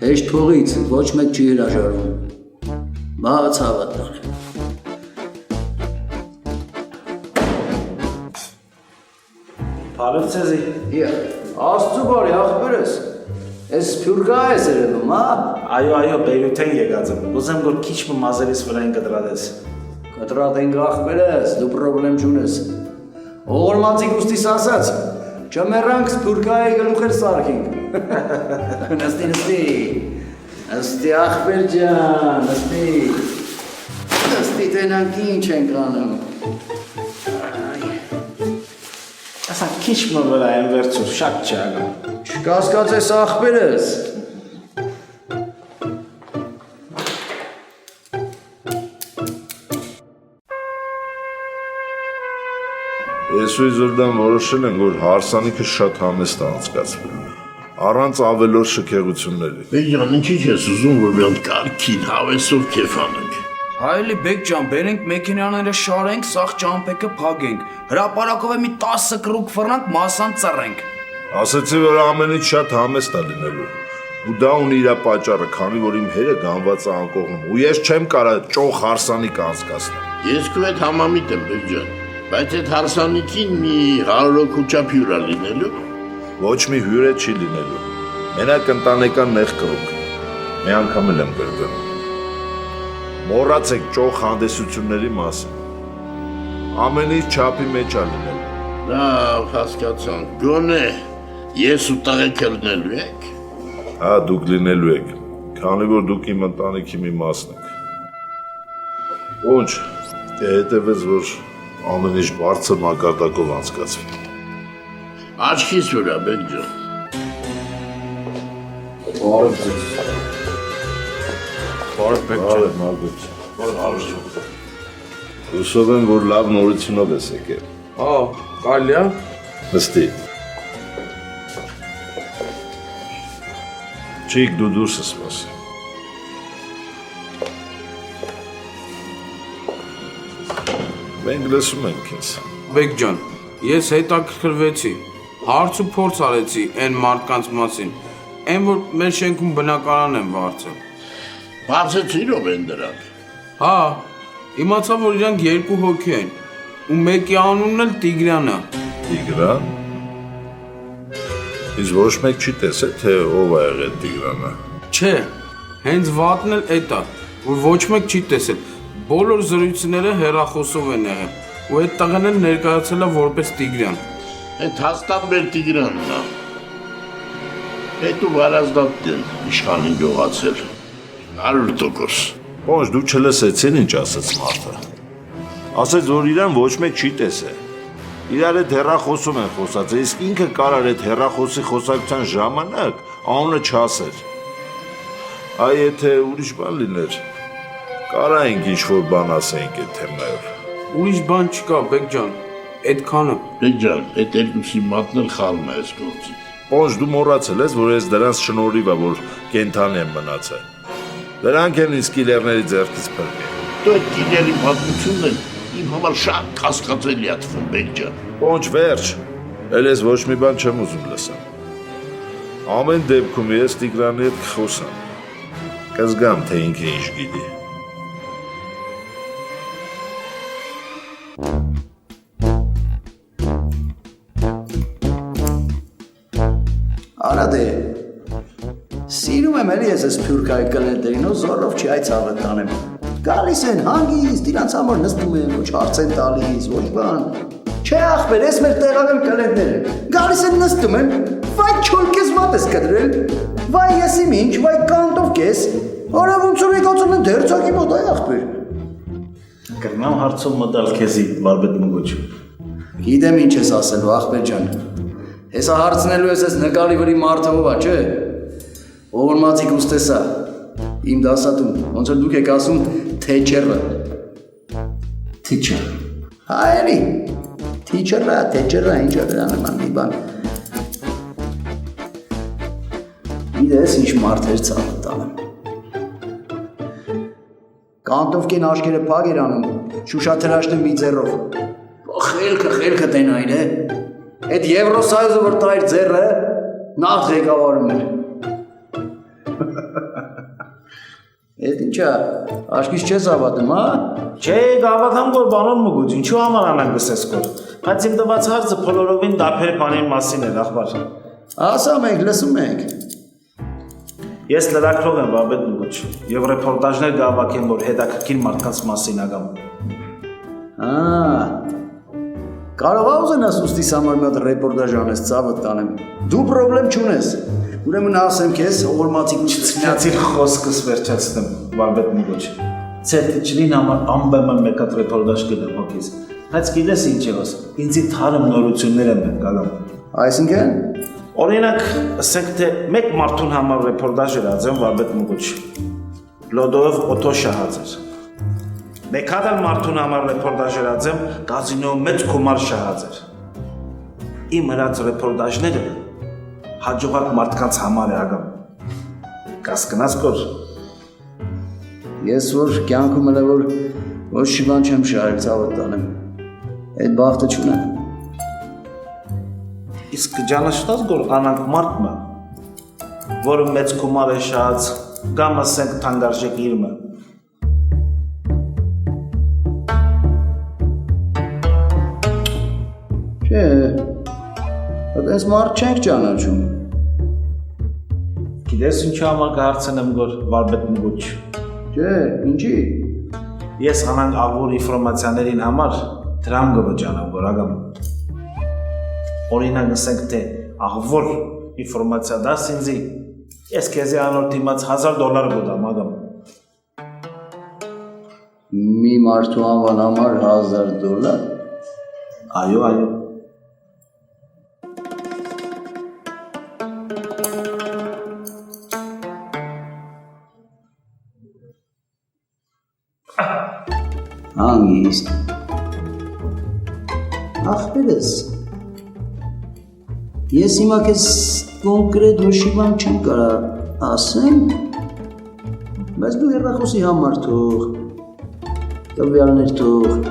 Հեշտ փողից ոչ մեկ չի հրաժարվում։ Բաց հավատ տանեմ։ Բարև ձեզի։ Աստծու բարի աղբերս։ Ես սփյուռքա ես երևում, հա։ Այո, Բեյրութեն եկած եմ։ Ուզեմ որ քիչ մազերից վրային կտրատես։ Կտրատենք աղբերս, դու պրոբլեմ չունես։ Ողորմածի գուստիս ասած, չմեռանք սփյուռքայի գլուխեր սարքինք։ Նստի աղբեր ջան, նստի տենանք ինչ ենք անում։ Ասա քիչ վրայեն վերցուր, շատ չի ագա։ Չկասկածես աղբերս։ Ես ու Իզորդան որոշել են, որ հարսանիքը շատ համեստ անցկացվի, առանց ավելորդ շքեղությունների։ Բեգյան, ինչի՞ ես ուզում, որ մի հատ կարգին հավեսով քեֆ անենք։ Հայելի բեկ ջան, բերենք մեքենաները շարենք, սաղ ճամփեքը փագենք, հրապարակով է մի 10 կրուկ ֆրանկ մասան ծռենք։ Ասեցի, որ ամենից շատ համեստ է լինելու։ Ու դա ունի իր պատճառը, քանի որ իմ հերը գանված է անկողնում, ու ես չեմ կարող ճոխ հարսանիք անցկացնել։ Ես քո հետ համամիտ եմ, Բեգյան, բայց այդ հարսանիքին մի 100 հոգու չափ հյուր է լինելու։ Ոչ մի հյուր է չի լինելու։ Մենակ ընտանեկան նեղ կրուկ։ Մի անգամ էլ եմ գրգռում։ Մոռացեք ճոխ հանդեսությունների մասին։ Ամենից չափի մեջ է լինելու։ Լավ, հասկացանք, գոնե ես ու տղեկը լինելու եք։ Հա, դուք լինելու եք, քանի որ դուք իմ ընտանիքի մի մասն եք։ Ոնչ, կհետևես, որ ամեն ինչ բարձր մակարդակով անցկացվի։ Աչքիս վրա, Բեգջան։ Բարև ձեզ։ Բարև բեկ ջան։ Մարգոտ։ Հուսով եմ, որ լավ նորությունով ես եկել։ Հա, կարելի է։ Նստի։ Չիկ դու դուրս ես սպասի։ Մենք լսում ենք քեզ։ Բեկ ջան, ես հետաքրքրվեցի, հարց ու փորձ արեցի այն մարդկանց մասին, այն որ մեր շենքում բնակարան են վարձել։ Բացեցիրով են դրանք։ Հա, իմացա, որ իրանք 2 հոգի են, ու մեկի անունն էլ Տիգրան է։ Տիգրան։ Իսկ ոչ մեկ չի տեսել, թե ով է եղել Տիգրանը։ Չէ, հենց վատն էլ էդ է, որ ոչ մեկ չի տեսել, բոլոր զրույցները հեռախոսով են եղել, ու այդ տղան էլ ներկայացել է որպես Տիգրան։ Այդ հաստատ մեր Տիգրանն է։ Այդ ու վարազդատ են իշխանին գողացել։ 100%։ Ոնց դու չլսեցին ինչ ասաց մարդը։ Ասաց, որ իրան ոչ մեկ չի տեսել։ Իրար այդ հեռախոսում են խոսած, իսկ ինքը կարար այդ հեռախոսի խոսակցության ժամանակ անունը չասեր։ Այ եթե ուրիշ բան լիներ, կարայինք ինչ-որ բան ասեինք այդ թեմայով։ Ուրիշ բան չկա, Բեկ ջան, այդքանը։ Բեգջան, այդ երկուսի մատնել խալում է այս գործից։ Ոնց դու մոռացել ես, որ ես դրանց շնորհիվ է, որ կենթանի եմ մնացել։ Դրանք են իսկ կիլերների ձեռքից փրկել։ Դու այդ կիների պատմությունն են իմ համար շատ կասկածելի է թվում, Բեգջան։ Ոնց վերջ, էլ ես ոչ մի բան չեմ ուզում լսեմ։ Ամեն դեպքում ես Տիգրանի հետ կխոսամ։ Կզգամ, թե ինքը ինչ գիտի։ Արա դե, սիրում եմ էլի ես ես սփյուռքայի կլենտերին ու զորով չի այդ ցավը տանեմ։ Գալիս են հանգիստ, իրանց համար նստում են, ոչ հարց են տալիս, ոչ բան։ Չէ ախպեր, ես մեր տեղական կլենտերը։ Գալիս են նստում են, վայ չոլքես վատ ես կդրել, վայ ես իմ ինչ, վայ կանտով կես, արա ոնց որ եկածն են դերցակի մոտ այ ախպեր։ Կրնամ հարցով մտալ քեզի վարբետ մգոչում։ Գիտեմ ինչ ես ասելու ախպեր ջան։ Հեսա հարցնելու ես ես նկարի վրի մարդը ով է, չէ։ Ողորմածի գուստեսա, իմ դասատում, ոնց որ դուք եք ասում թեչերը։ Teacher։ Հայերի, թեչերը, ինչ է դրան նման մի բան։ Գիտես ինչ մարդեր ցավը տանեմ։ Կանտովկին աշկերը փակ էր անում, շուշաթրաշտը մի ձեռով։ Խելքը տենային է։ Այդ Եվրոսայուզը որ տայր ձեռը նախ ղեկավարում էր։ Էդ ինչա, աշկից չես ավատում, հա? Չէ, գավաթամ գոր բանոն մգուջ, ինչու համար անանք գսես գոր։ Բայց իմ տված հարցը փոլորովին դարբեր բանի մասին էր, ախբար։ Ասա մենք, լսում ենք։ Ես լրագրող եմ Վարպետ Մգուջ, եւ ռեպորտաժներ գավակեմ, որ հետաքրքիր մարդկանց մասին ագամ։ Կարող ուզենաս ուստիս համար մի հատ ռեպորտաժ անես, ծավդ տանեմ։ Դու պրոբլեմ չունես։ Ուրեմն ասեմ քեզ, ողորմածիկ Չնացի խոսքս վերջացնեմ, Վարպետ Մգուջ։ Ցերտիչին համար անբեմն մեկ հատ ռեպորտաժ կդեմ հոգիս։ Բայց գիտես ինչ է ոս, ինձի թարմ նորություններ եմ գալում։ Այսինքն, Օրինակ, ասենք թե մեկ մարդուն համար ռեպորտաժ էր ածեմ Վարպետ Մգուջ։ Լոդով օտո շահած էր։ Մեկ հատ էլ մարդուն համար ռեպորտաժ էր ածեմ, կազինո մեծ գումար շահած էր։ Իմ հրած ռեպորտաժները հաջողակ մարդկանց համար է ագամ։ Կասկնաս կոր։ ես որ կյանքում էլ որ ոչ մի բան չեմ շահել, ծավդ տանեմ։ Այդ բախտը չունեմ։ Իսկ ճանաչնաս գոր անանք մարդը, որը մեծ գումար է շահած, կամ ասենք թանկարժեք իրմը։ Չէ, այդպես մարդ չենք ճանաչում։ Գիտես ինչու համար կհարցնեմ գոր Վարպետ Մգուջ։ Չէ, ինչի։ Ես անանք աղվոր ինֆորմացիաներին համար դրամ գվճանամ գոր ագամ։ Օրինակ ասենք թե աղվոր ինֆորմացիա դաս ինձի, ես քեզի անոր դիմաց $1000 գուտամ ագամ։ Մի մարդու անվան համար $1000։ Այո, այո։ Հանգիստ։ Ախպերս։ Ես հիմա քեզ կոնկրետ ոչ մի բան չեմ կարա ասեմ, բայց դու հեռախոսի համար թող, տվյալներ թող։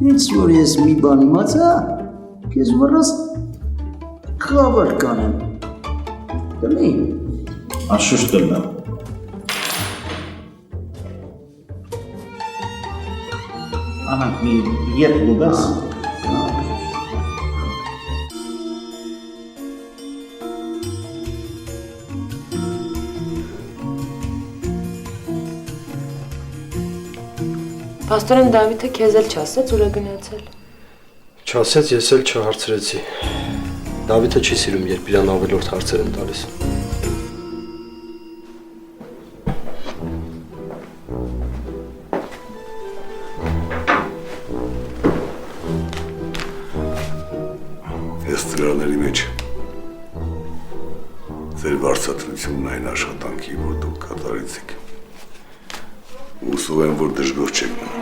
Ինչ որ ես մի բան իմացա, քեզ վրաս խաբար կանեմ։ Դնի։ Անշուշտ դնամ։ Անանք մի ետ լուգաս։ Պաստորեն Դավիթը քեզ էլ չասեց ուր է գնացել։ Չասեց, ես էլ չհարցրեցի։ Դավիթը չի սիրում, երբ իրան ավելորդ հարցեր են տալիս։ Ես ծրարների մեջ ձեր վարձատրությունն այն աշխատանքի, որ դուք կատարեցիք։ Ուսում եմ, որ դժգոհ չեք մնա։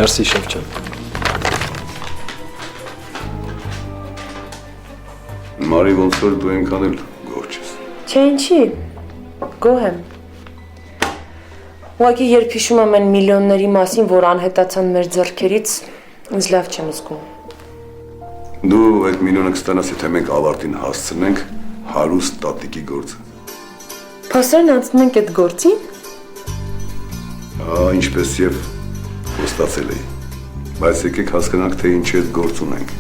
Մերսի շեֆ ջան։ Մարի ոնց որ դու այնքան էլ գոհ չես։ Չէ, ինչի։ Գոհ եմ։ Ուղղակի երբ հիշում եմ այն միլիոնների մասին, որ անհետացան մեր ձեռքերից, ինձ լավ չեմ զգում։ Դու այդ միլիոնը կստանաս, եթե մենք ավարտին հասցնենք հարուստ տատիկի գործը։ Պաստորեն անցնում ենք այդ գործին։ Ինչպես եւ խոստացել էի։ Բայց եկեք հասկանանք, թե ինչ է գործ ունենք։